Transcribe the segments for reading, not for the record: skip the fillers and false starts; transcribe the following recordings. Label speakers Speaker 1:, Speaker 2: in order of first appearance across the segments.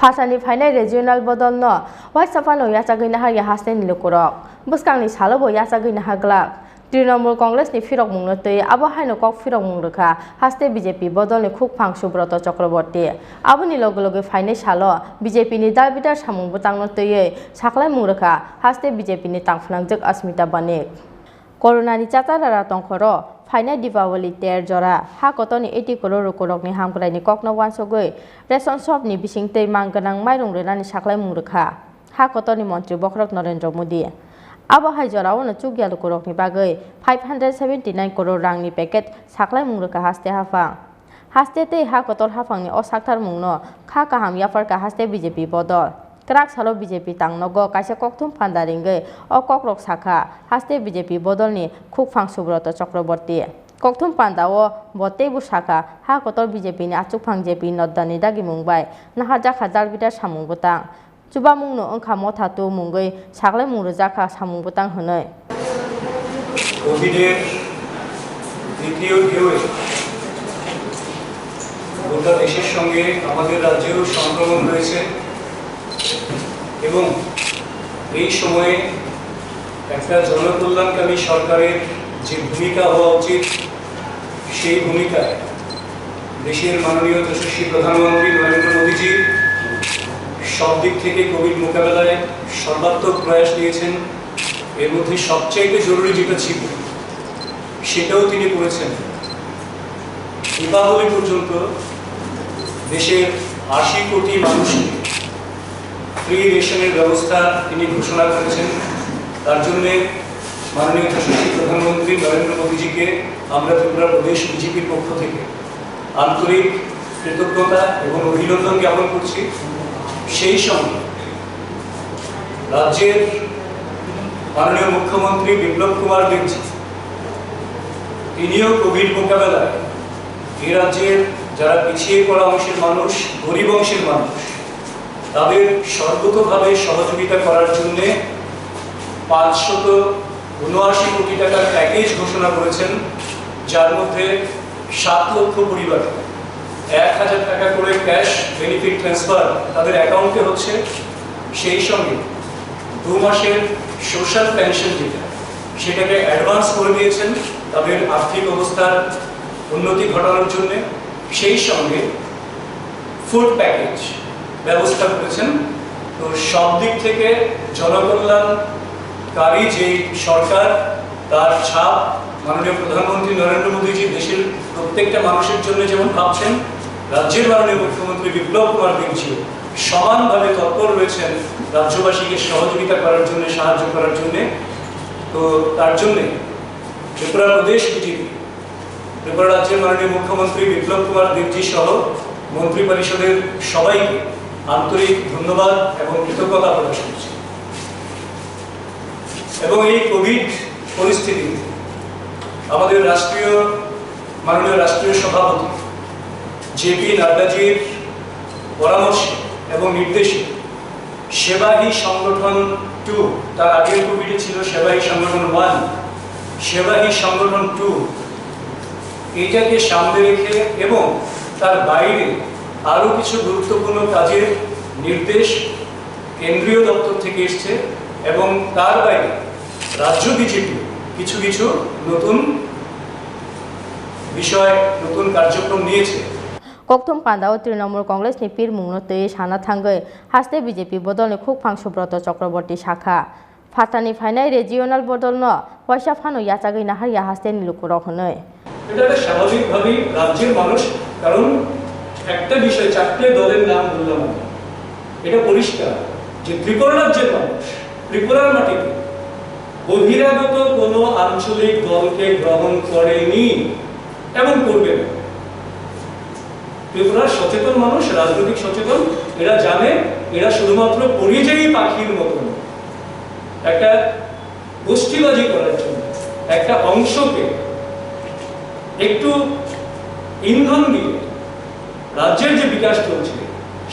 Speaker 1: Phasani Final Regional Bodolno, White Sapano Yasagina Haya Hasten Lukurok, Buskani Salobo Yasagina Haglak, Trinamool Congress ni Firok Munote, Abahino Kok Firok Murka, Haste BJP Bodolni Cook Pang Subroto Chakraborti, Abuni Logologi Fine Shalo, BJP ni Dalbita Samu Butangote, Sakla Murka, Haste BJP ni Tangflangjak Asmita Banik. Corona ni Chatara Tonkoro, Fine Divawali Ter Jora, Hakotoni 80 crore Korok ni Hamkrai ni Kokno Wansogoi, Reson Shop ni Bisingte Manganang Mairung Renani Sakla Murka, Hakotoni Montri Bokrok Narendra Modi. Abahai Jorao na Chugya Korok ni Bagai, 579 crore rang ni packet, Sakla Murka Haste Hafang. Haste te Hakotor Hafang ni Osaktar Mungno, Kakaham Yafarka Haste BJP Bodol. Krak salo BJP tang nogo kaisa kokthum pandaringe o kokrok sakha haste BJP bodolni khukphang subroto chakraborti kokthum pandao botebu sakha ha kotor BJP ni achukphang JP noddani dagi mungbai nahaja khadal bita samung butang chuba mungno ongkha mothatu mungoi sagle mungrojaka samung butang honoi
Speaker 2: কোভিডের দ্বিতীয় ঢেউয়ে গোটা দেশের সঙ্গে আমাদের রাজ্যেও সংক্রমণ রয়েছে এবং এই সময়ে একটা জনকল্যাণকামী সরকারের যে ভূমিকা হওয়া উচিত সেই ভূমিকায় দেশের মাননীয় যশস্বী প্রধানমন্ত্রী নরেন্দ্র মোদীজি সব দিক থেকে কোভিড মোকাবেলায় সর্বাত্মক প্রয়াস নিয়েছেন এর মধ্যে সবচেয়ে জরুরি যেটা ছিল সেটাও তিনি করেছেন দীপাবলি পর্যন্ত দেশের 80 কোটি মানুষকে ফ্রি রেশনের ব্যবস্থা তিনি ঘোষণা করেছেন তার জন্য মাননীয় যশস্বী প্রধানমন্ত্রী নরেন্দ্র মোদীজিকে আমরা ত্রিপুরা প্রদেশ বিজেপির পক্ষ থেকে আন্তরিক কৃতজ্ঞতা এবং অভিনন্দন জ্ঞাপন করছি সেই সঙ্গে রাজ্যের মাননীয় মুখ্যমন্ত্রী বিপ্লব কুমার দেবজি তিনিও কোভিড মোকাবেলায় এই রাজ্যের যারা পিছিয়ে পড়া অংশের মানুষ গরিব অংশের মানুষ তাদের সর্বতোভাবে সহযোগিতা করার জন্য 579 কোটি টাকার প্যাকেজ ঘোষণা করেছেন যার মধ্যে 7 লক্ষ পরিবার 1000 টাকা করে ক্যাশ বেনিফিট ট্রান্সফার তাদের অ্যাকাউন্টে হচ্ছে সেই সঙ্গে 2 মাসের সোশ্যাল পেনশন যেটা সেটাকে অ্যাডভান্স করে দিয়েছেন তাদের আর্থিক অবস্থার উন্নতি ঘটানোর জন্য সেই সঙ্গে ফুড প্যাকেজ ব্যবস্থা করেছেন তো সব দিক থেকে জনকল্যাণকারী যে সরকার তার ছাপ মাননীয় প্রধানমন্ত্রী নরেন্দ্র মোদীজি দেশের প্রত্যেকটা মানুষের জন্য যেমন ভাবছেন রাজ্যের মাননীয় মুখ্যমন্ত্রী বিপ্লব কুমার দেবজি সমানভাবে তৎপর রয়েছেন রাজ্যবাসীকে সহযোগিতা করার জন্য সাহায্য করার জন্য তো তার জন্য ত্রিপুরা প্রদেশ বিজেপি ত্রিপুরা রাজ্যের মাননীয় মুখ্যমন্ত্রী বিপ্লব কুমার দেবজি সহ মন্ত্রী পরিষদের সবাইকে আন্তরিক ধন্যবাদ এবং কৃতজ্ঞতা প্রকাশ করছি এবং এই কোভিড পরিস্থিতিতে আমাদের মাননীয় রাষ্ট্রীয় সভাপতি জেপি নাড্ডাজির পরামর্শে এবং নির্দেশে সেবাহী সংগঠন 2 তার আগের কোভিডে ছিল সেবাহী সংগঠন 1 সেবাহী সংগঠন 2 এইটাকে সামনে রেখে এবং তার বাইরে আরো কিছু গুরুত্বপূর্ণ কাজের নির্দেশ কেন্দ্রীয় দপ্তর থেকে এসেছে এবং তার বাইরে রাজ্য বিজেপি কিছু কিছু নতুন বিষয় নতুন কার্যক্রম নিয়েছে
Speaker 1: kokthum pandao Trinamool Congress ni pir mungnote sana thangai haste BJP bodolni khukphang subroto chakraborti shakha Phatani Final Regional Bodolno Waisa Phano Yachagoi Naharia haste ni lukurok honoi
Speaker 2: এটা একটা স্বাভাবিকভাবেই রাজ্যের মানুষ কারণ একটা বিষয় চারটে দলের নাম বললাম এটা পরিষ্কার যে ত্রিপুরা রাজ্যের মানুষ ত্রিপুরার মাটিতে বহিরাগত কোনো আঞ্চলিক দলকে গ্রহণ করেনি এবং করবে না ত্রিপুরার সচেতন মানুষ রাজনৈতিক সচেতন এরা জানে এরা শুধুমাত্র পরিযায়ী পাখির মতন একটা গোষ্ঠীবাজি করার জন্য একটা অংশকে একটু ইন্ধন দিয়ে রাজ্যের যে বিকাশ চলছে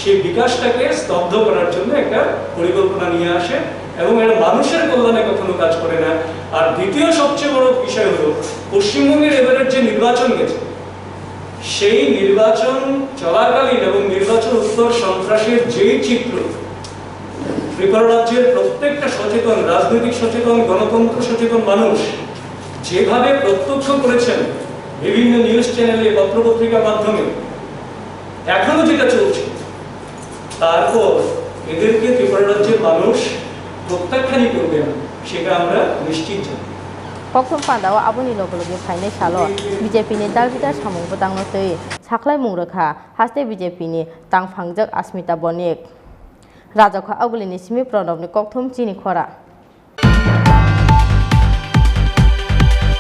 Speaker 2: সেই বিকাশটাকে স্তব্ধ করার জন্য একটা পরিকল্পনা নিয়ে আসে এবং এরা মানুষের কল্যাণে কখনো কাজ করে না আর দ্বিতীয় সবচেয়ে বড় বিষয় হলো পশ্চিমবঙ্গের এবারের যে নির্বাচন গেছে সেই নির্বাচন চলাকালীন এবং নির্বাচন উত্তর সন্ত্রাসের যেই চিত্র ত্রিপুরা রাজ্যের প্রত্যেকটা সচেতন রাজনৈতিক সচেতন গণতন্ত্র সচেতন মানুষ যেভাবে প্রত্যক্ষ করেছেন বিভিন্ন নিউজ চ্যানেলে পত্রপত্রিকার মাধ্যমে এখনো যেটা চলছে তারপর এদেরকে ত্রিপুরা রাজ্যের মানুষ প্রত্যাখ্যানই করবে না সেটা আমরা নিশ্চিত জানি
Speaker 1: Koktum Pandao Abuni Logologi Paine Salo, BJP ni Dalvita Samung Petang Notoi, Saklai Mungrekha, Haste BJP ni Tang Fangjak Asmita Bonik. Rajaka Agulini Simi Pranab ni Koktum Chini Khora.